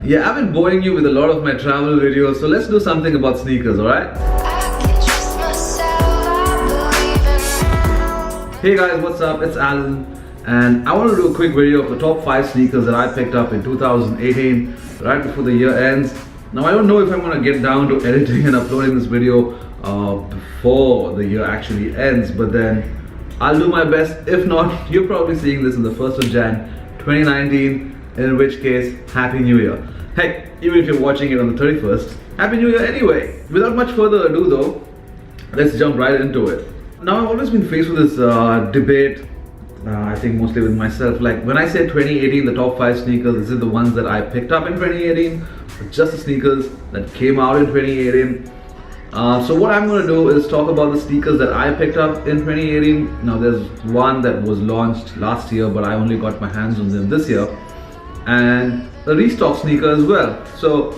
Yeah, I've been boring you with a lot of my travel videos, so let's do something about sneakers, alright? Hey guys, what's up? It's Alan, and I want to do a quick video of the top 5 sneakers that I picked up in 2018, right before the year ends. Now I don't know if I'm going to get down to editing and uploading this video before the year actually ends, but then I'll do my best. If not, you're probably seeing this on the 1st of Jan 2019, in which case, Happy New Year. Heck, even if you're watching it on the 31st, Happy New Year anyway. Without much further ado though, let's jump right into it. Now I've always been faced with this debate, I think mostly with myself, like when I say 2018, the top 5 sneakers, is it the ones that I picked up in 2018 or just the sneakers that came out in 2018? So what I'm going to do is talk about the sneakers that I picked up in 2018. Now there's one that was launched last year, but I only got my hands on them this year, and a restock sneaker as well. So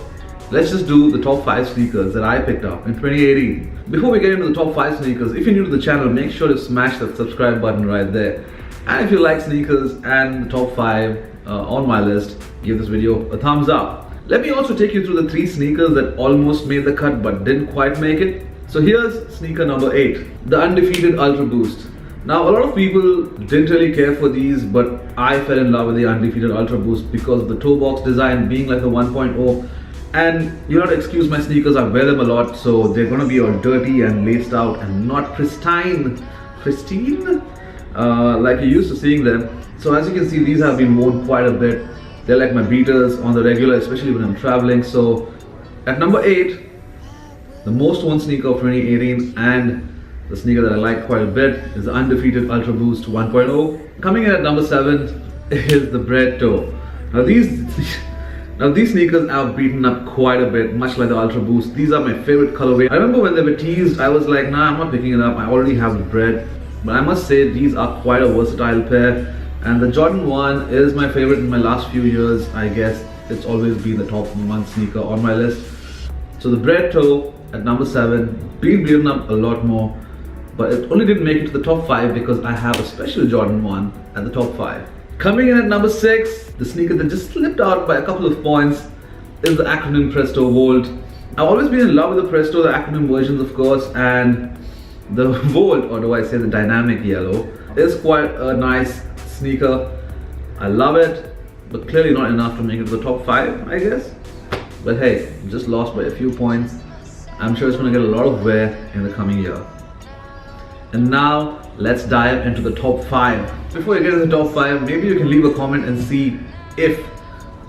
let's just do the top 5 sneakers that I picked up in 2018. Before we get into the top 5 sneakers, if you're new to the channel, make sure to smash that subscribe button right there. And if you like sneakers and the top 5 on my list, give this video a thumbs up. Let me also take you through the 3 sneakers that almost made the cut but didn't quite make it. So here's sneaker number 8, the Undefeated Ultra Boost. Now a lot of people didn't really care for these, but I fell in love with the Undefeated Ultra Boost because of the toe box design being like a 1.0. And you'll not excuse my sneakers, I wear them a lot, so they're gonna be all dirty and laced out and not pristine like you're used to seeing them. So as you can see, these have been worn quite a bit. They're like my beaters on the regular, especially when I'm traveling. So at number 8, the most worn sneaker of 2018 and the sneaker that I like quite a bit is the Undefeated Ultra Boost 1.0. Coming in at number 7 is the Bread Toe. Now these sneakers I've beaten up quite a bit, much like the Ultra Boost. These are my favorite colorway. I remember when they were teased, I was like, nah, I'm not picking it up. I already have the Bread. But I must say, these are quite a versatile pair. And the Jordan 1 is my favorite in my last few years. I guess it's always been the top 1 sneaker on my list. So the Bread Toe at number 7, been beaten up a lot more. But it only didn't make it to the top 5 because I have a special Jordan 1 at the top 5. Coming in at number 6, the sneaker that just slipped out by a couple of points is the Acronym Presto Volt. I've always been in love with the Presto, the Acronym versions of course, and the Volt, or do I say the Dynamic Yellow, is quite a nice sneaker. I love it, but clearly not enough to make it to the top 5, I guess. But hey, just lost by a few points. I'm sure it's going to get a lot of wear in the coming year. And now let's dive into the top 5. Before you get into the top 5, maybe you can leave a comment and see if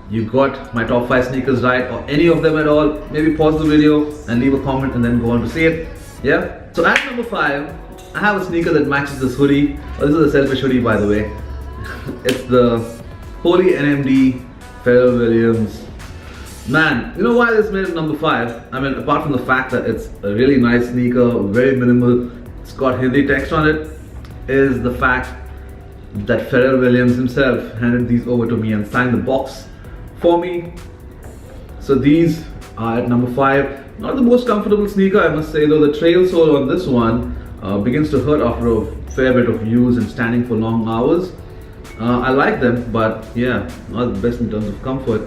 you got my top 5 sneakers right or any of them at all. Maybe pause the video and leave a comment and then go on to see it. Yeah? So at number 5, I have a sneaker that matches this hoodie. Oh, this is a selfish hoodie, by the way. It's the Holy NMD Pharrell Williams. Man, you know why this made it number 5? I mean, apart from the fact that it's a really nice sneaker, very minimal, it's got Hindi text on it, is the fact that Pharrell Williams himself handed these over to me and signed the box for me. So these are at number 5. Not the most comfortable sneaker, I must say, though. The trail sole on this one begins to hurt after a fair bit of use and standing for long hours. I like them, but yeah, not the best in terms of comfort.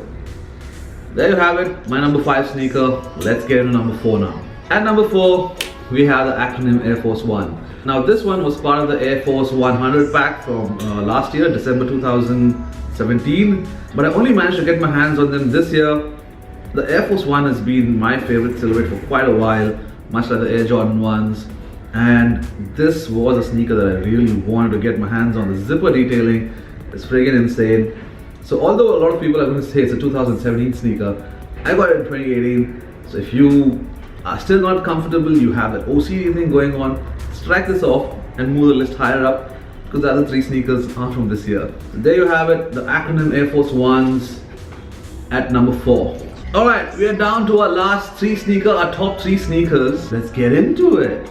There you have it, my number 5 sneaker. Let's get into number 4 now. At number 4, we have the Acronym Air Force 1. Now this one was part of the Air Force 100 pack from last year, December 2017. But I only managed to get my hands on them this year. The Air Force 1 has been my favorite silhouette for quite a while, much like the Air Jordan 1s. And this was a sneaker that I really wanted to get my hands on. The zipper detailing is friggin' insane. So although a lot of people are going to say it's a 2017 sneaker, I got it in 2018. So if you are still not comfortable, you have that OCD thing going on, strike this off and move the list higher up, because the other 3 sneakers are from this year. So there you have it, the Acronym Air Force 1s at number 4. Alright, we are down to our last 3 sneaker, our top 3 sneakers. Let's get into it.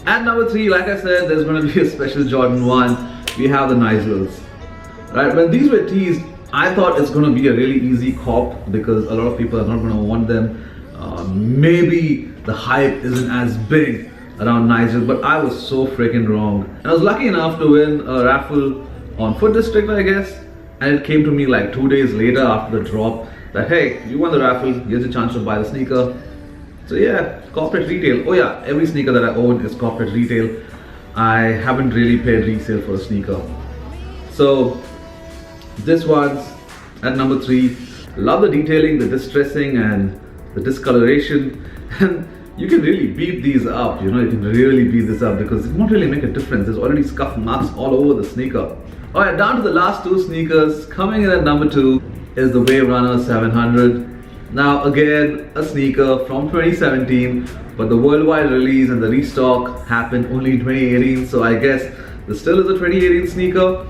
At number 3, like I said, there's going to be a special Jordan 1. We have the Nigels. Right, when these were teased, I thought it's going to be a really easy cop because a lot of people are not going to want them. Maybe the hype isn't as big around Nigel, but I was so freaking wrong. And I was lucky enough to win a raffle on Foot District, I guess, and it came to me like 2 days later after the drop, that hey, you won the raffle, here's a chance to buy the sneaker. So yeah, corporate retail. Oh yeah, every sneaker that I own is corporate retail. I haven't really paid resale for a sneaker. So this one's at number 3. Love the detailing, the distressing and the discoloration. And you can really beat these up, you can really beat this up because it won't really make a difference. There's already scuff marks all over the sneaker. Alright, down to the last 2 sneakers. Coming in at number 2 is the Waverunner 700. Now again, a sneaker from 2017, but the worldwide release and the restock happened only in 2018, so I guess this still is a 2018 sneaker.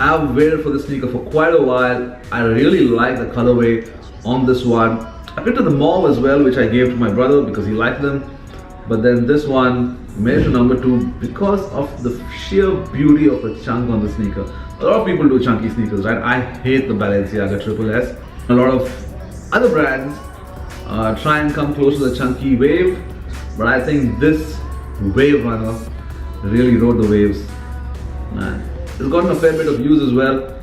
I've waited for this sneaker for quite a while. I really like the colorway on this one. I picked up the mauve as well, which I gave to my brother because he liked them. But then this one made it to number 2 because of the sheer beauty of the chunk on the sneaker. A lot of people do chunky sneakers, right? I hate the Balenciaga Triple S. A lot of other brands try and come close to the chunky wave, but I think this Waverunner really rode the waves. Man, it's gotten a fair bit of use as well.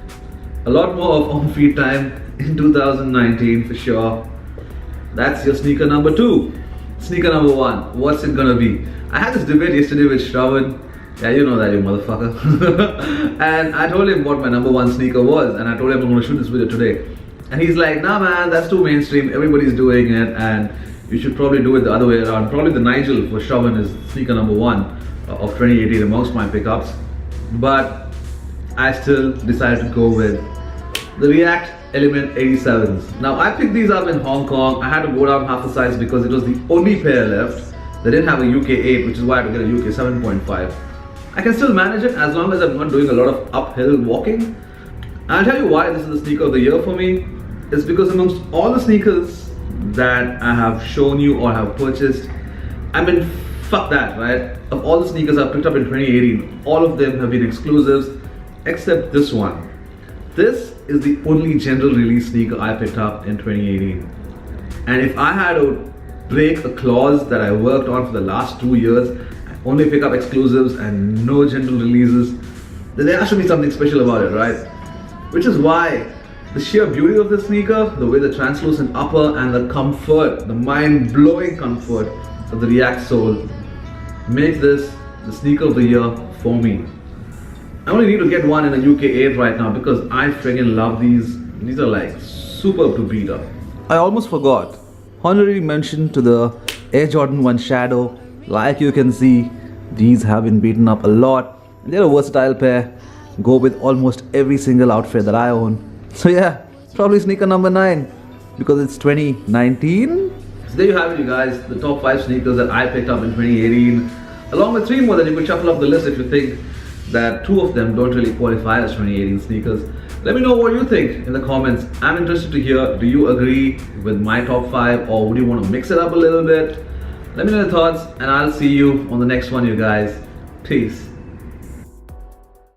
A lot more of on-feet time in 2019 for sure. That's your sneaker number 2. Sneaker number 1, what's it gonna be? I had this debate yesterday with Shravan. Yeah, you know that, you motherfucker. And I told him what my number 1 sneaker was, and I told him I'm gonna shoot this video today. And he's like, nah man, that's too mainstream, everybody's doing it, and you should probably do it the other way around. Probably the Nigel for Shravan is sneaker number 1 of 2018 amongst my pickups. But I still decided to go with the React Element 87s. Now I picked these up in Hong Kong. I had to go down half the size because it was the only pair left. They didn't have a UK 8, which is why I had to get a UK 7.5. I can still manage it as long as I'm not doing a lot of uphill walking. And I'll tell you why this is the sneaker of the year for me. It's because amongst all the sneakers that I have shown you or have purchased, I mean, fuck that, right? Of all the sneakers I've picked up in 2018, all of them have been exclusives except this one. This is the only general release sneaker I picked up in 2018. And if I had to break a clause that I worked on for the last 2 years, I only pick up exclusives and no general releases, then there has to be something special about it, right? Which is why the sheer beauty of the sneaker, the way the translucent upper and the comfort, the mind-blowing comfort of the React sole makes this the sneaker of the year for me. I only need to get one in a UK 8 right now because I friggin' love these. These are like superb to beat up. I almost forgot. Honorary mention to the Air Jordan 1 Shadow. Like you can see, these have been beaten up a lot. They're a versatile pair. Go with almost every single outfit that I own. So yeah, probably sneaker number 9 because it's 2019. So there you have it, you guys. The top 5 sneakers that I picked up in 2018. Along with 3 more that you could shuffle up the list if you think that 2 of them don't really qualify as 2018 sneakers. Let me know what you think in the comments. I'm interested to hear, do you agree with my top 5 or would you want to mix it up a little bit? Let me know your thoughts and I'll see you on the next one, you guys. Peace.